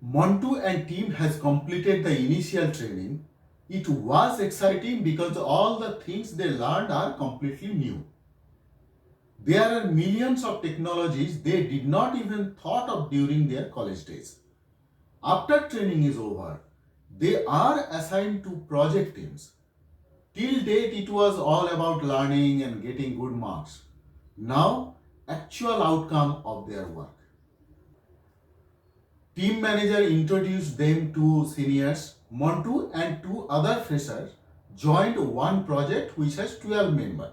Montu and team has completed the initial training. It was exciting because all the things they learned are completely new. There are millions of technologies they did not even thought of during their college days. After training is over, they are assigned to project teams. Till date, it was all about learning and getting good marks. Now, actual outcome of their work. Team manager introduced them to seniors. Montu and two other freshers joined one project which has 12 members.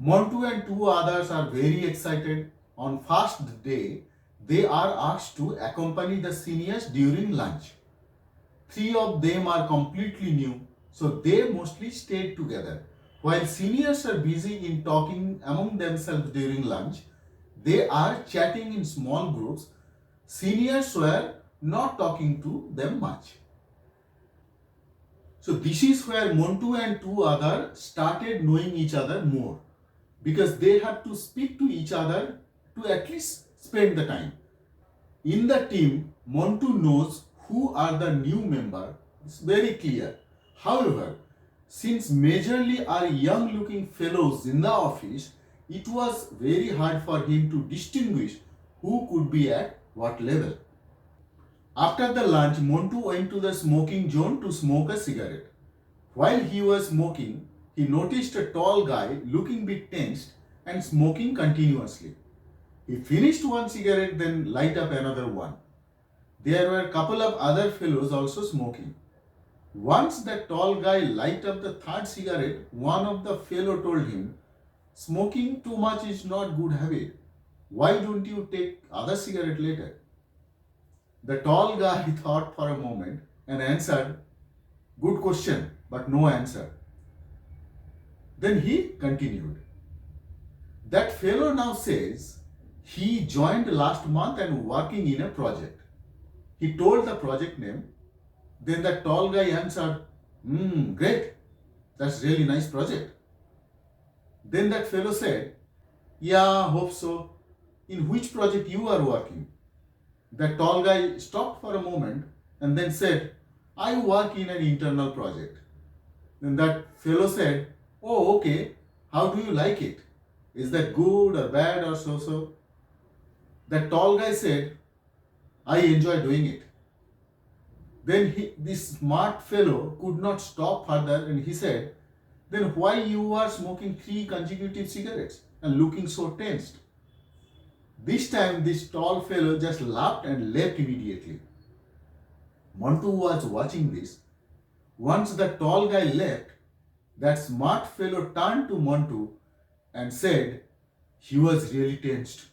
Montu and two others are very excited. On first day, they are asked to accompany the seniors during lunch. Three of them are completely new, so they mostly stayed together. While seniors are busy in talking among themselves during lunch, they are chatting in small groups. Seniors were not talking to them much. So this is where Montu and two others started knowing each other more because they had to speak to each other to at least spend the time. In the team, Montu knows who are the new members. It's very clear. However, since majorly are young looking fellows in the office, it was very hard for him to distinguish who could be at what level. After the lunch, Montu went to the smoking zone to smoke a cigarette. While he was smoking, he noticed a tall guy looking bit tensed and smoking continuously. He finished one cigarette, then light up another one. There were a couple of other fellows also smoking. Once that tall guy light up the third cigarette, one of the fellow told him, "Smoking too much is not good habit. Why don't you take other cigarette later?" The tall guy thought for a moment and answered, "Good question, but no answer." Then he continued. That fellow now says he joined last month and working in a project. He told the project name. Then the tall guy answered, great, that's really nice project. Then that fellow said, "Yeah, hope so. In which project you are working?" The tall guy stopped for a moment and then said, "I work in an internal project." Then that fellow said, "Oh, okay. How do you like it? Is that good or bad or so?" The tall guy said, "I enjoy doing it." Then this smart fellow could not stop further and he said, "Then why you are smoking 3 consecutive cigarettes and looking so tensed?" This time this tall fellow just laughed and left immediately. Montu was watching this. Once the tall guy left, that smart fellow turned to Montu and said he was really tensed.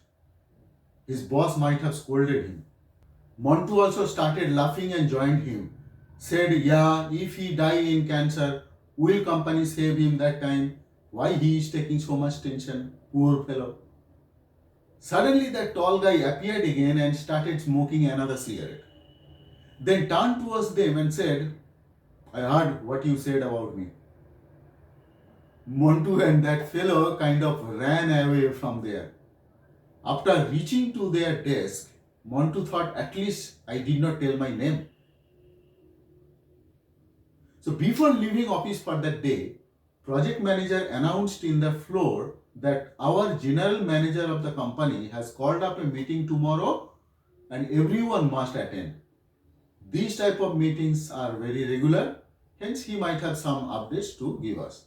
His boss might have scolded him. Montu also started laughing and joined him. Said, "Yeah, if he die in cancer, will company save him that time? Why he is taking so much tension? Poor fellow." Suddenly that tall guy appeared again and started smoking another cigarette. Then turned towards them and said, "I heard what you said about me." Montu and that fellow kind of ran away from there. After reaching to their desk, Montu thought, "At least I did not tell my name." So before leaving office for that day, project manager announced in the floor that our general manager of the company has called up a meeting tomorrow and everyone must attend. These type of meetings are very regular, hence he might have some updates to give us.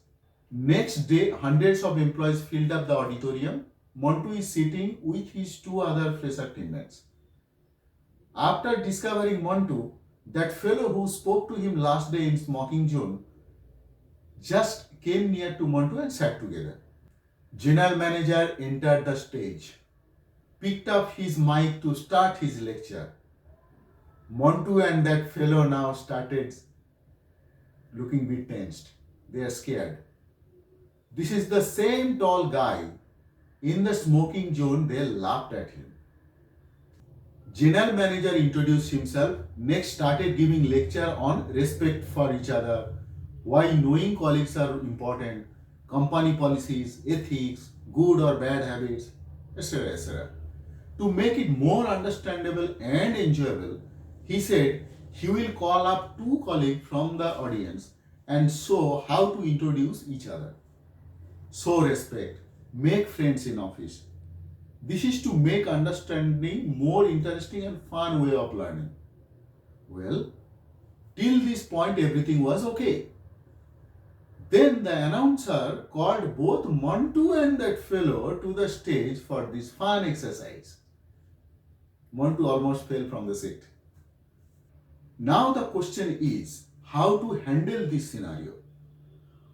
Next day, hundreds of employees filled up the auditorium. Montu is sitting with his two other fresher teammates. After discovering Montu, that fellow who spoke to him last day in smoking zone just came near to Montu and sat together. General manager entered the stage, picked up his mic to start his lecture. Montu and that fellow now started looking bit tensed. They are scared. This is the same tall guy. In the smoking zone, they laughed at him. General manager introduced himself, next started giving lecture on respect for each other, why knowing colleagues are important, company policies, ethics, good or bad habits, etc. etc. To make it more understandable and enjoyable, he said he will call up two colleagues from the audience and show how to introduce each other. Show respect, make friends in office. This is to make understanding more interesting and fun way of learning. Well, till this point everything was okay. Then the announcer called both Montu and that fellow to the stage for this fun exercise. Montu almost fell from the seat. Now the question is how to handle this scenario.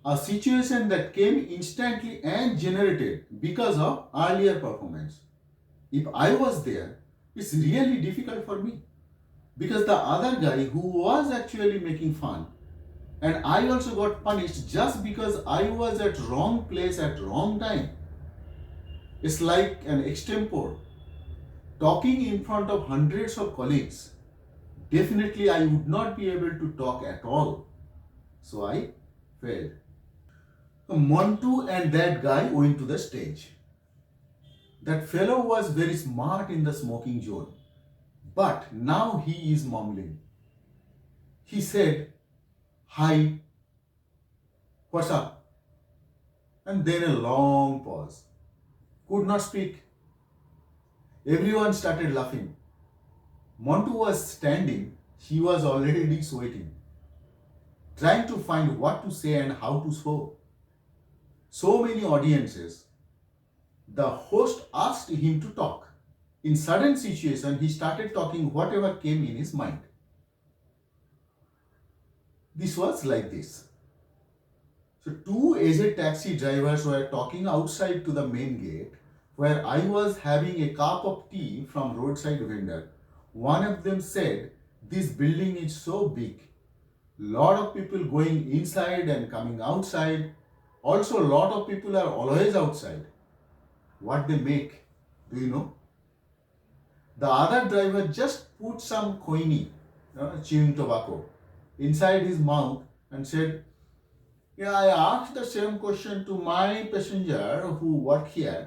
A situation that came instantly and generated because of earlier performance. If I was there, it's really difficult for me because the other guy who was actually making fun and I also got punished just because I was at wrong place at wrong time. It's like an extempore. Talking in front of hundreds of colleagues, definitely I would not be able to talk at all. So I failed. Montu and that guy went to the stage. That fellow was very smart in the smoking zone, but now he is mumbling. He said, "Hi, what's up?" And then a long pause. Could not speak. Everyone started laughing. Montu was standing, he was already sweating, trying to find what to say and how to show. So many audiences. The host asked him to talk. In sudden situation, he started talking whatever came in his mind. This was like this. So two aged taxi drivers were talking outside to the main gate where I was having a cup of tea from roadside vendor. One of them said, "This building is so big. Lot of people going inside and coming outside. Also, lot of people are always outside. What they make, do you know?" The other driver just put some coiny, chewing tobacco, inside his mouth and said, "Yeah, I asked the same question to my passenger who worked here,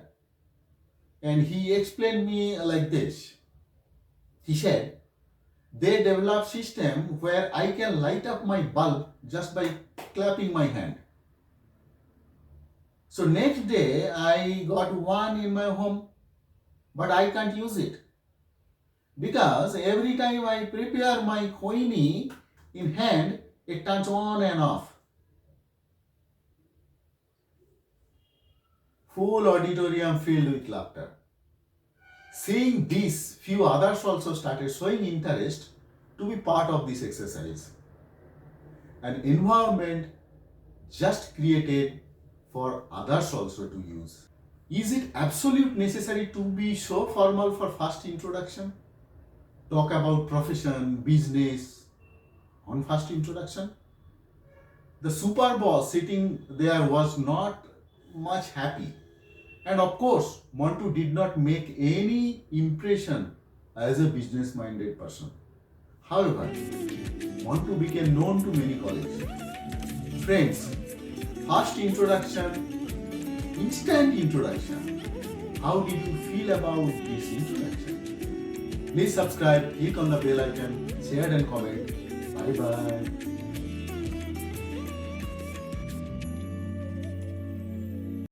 and he explained me like this. He said, they develop system where I can light up my bulb just by clapping my hand. So next day I got one in my home, but I can't use it because every time I prepare my coiny in hand, it turns on and off." Full auditorium filled with laughter. Seeing this, few others also started showing interest to be part of this exercise. An environment just created for others also to use. Is it absolute necessary to be so formal for first introduction? Talk about profession, business on first introduction? The super boss sitting there was not much happy. And of course, Montu did not make any impression as a business-minded person. However, Montu became known to many colleagues. Friends, first introduction, instant introduction. How did you feel about this introduction? Please subscribe, click on the bell icon, share and comment. Bye bye.